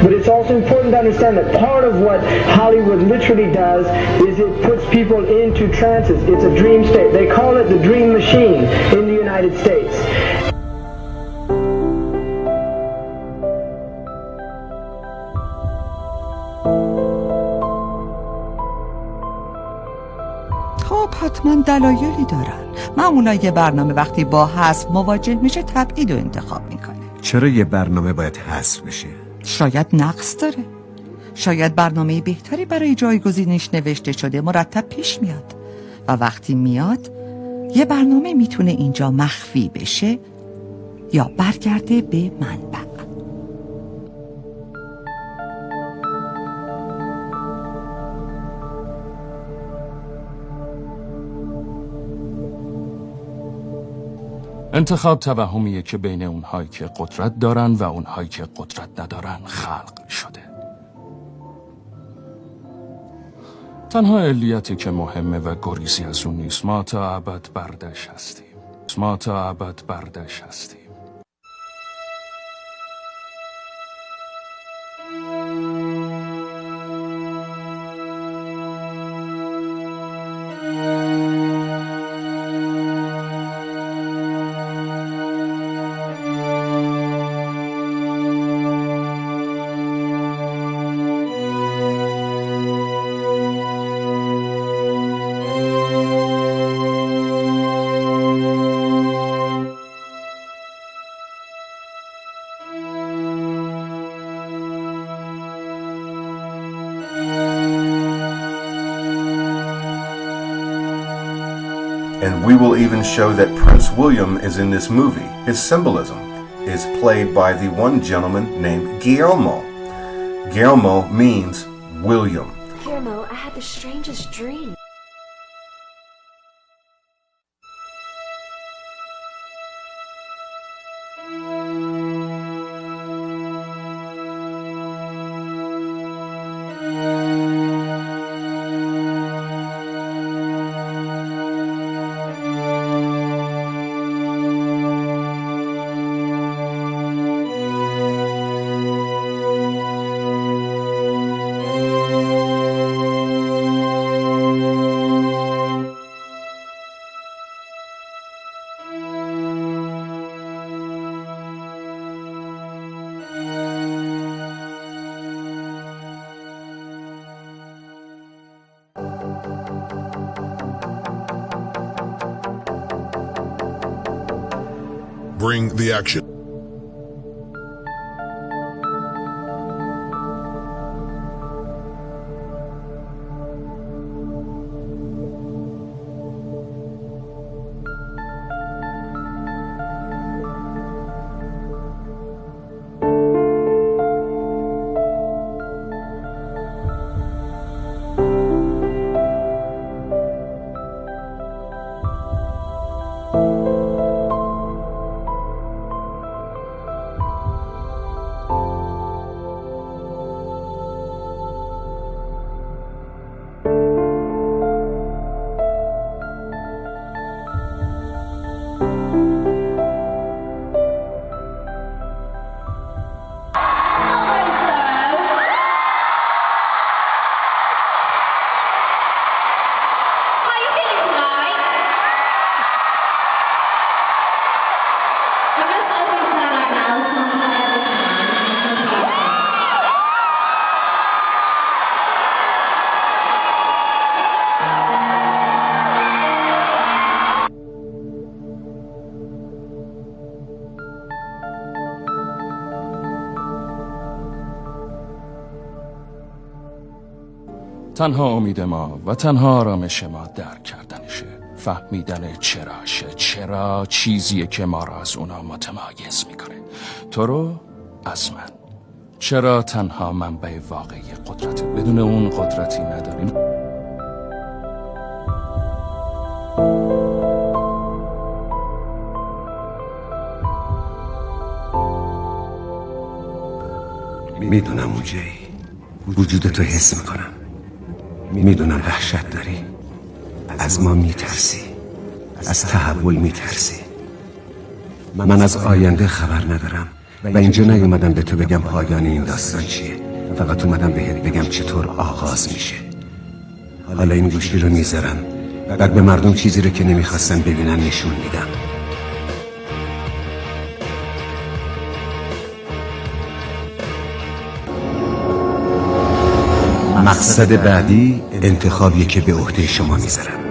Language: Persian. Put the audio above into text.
But it's also important to understand that part of what Hollywood literally does is it puts people into trances. It's a dream state. They call it the dream machine in the United States. حتما دلایلی دارن. معمولا یه برنامه وقتی با حذف مواجه میشه تبعید رو انتخاب میکنه. چرا یه برنامه باید حذف بشه؟ شاید نقص داره. شاید برنامه بهتری برای جایگزینش نوشته شده مرتب پیش میاد و وقتی میاد یه برنامه میتونه اینجا مخفی بشه یا برگرده به منبع. انتخاب توهمیه که بین اونهایی که قدرت دارن و اونهایی که قدرت ندارن خلق شده. تنها علیتی که مهمه و گریزی از اون نیست، ما تا ابد بردش هستیم. ما تا ابد بردش هستیم. And we will even show that Prince William is in this movie. His symbolism is played by the one gentleman named Guillermo. Guillermo means William. Guillermo, I had the strangest dream. Bring the action. تنها امید ما و تنها آرامش ما درک کردنشه، فهمیدن چرا چیزیه که ما را از اونا متمایز میکنه، تو رو از من. چرا تنها منبع واقعی قدرته، بدون اون قدرتی نداریم. میدونم موجه‌ای، وجودتو حس میکنم. میدونم وحشت داری، از ما میترسی، از تحول میترسی. من از آینده خبر ندارم، و اینجا نیومدم به تو بگم پایان این داستان چیه، فقط اومدم بهت بگم چطور آغاز میشه. حالا این گوشی رو میذارم، بعد به مردم چیزی رو که نمیخواستن ببینن نشون میدم. مقصد بعدی انتخابیه که به عهده شما میذارم.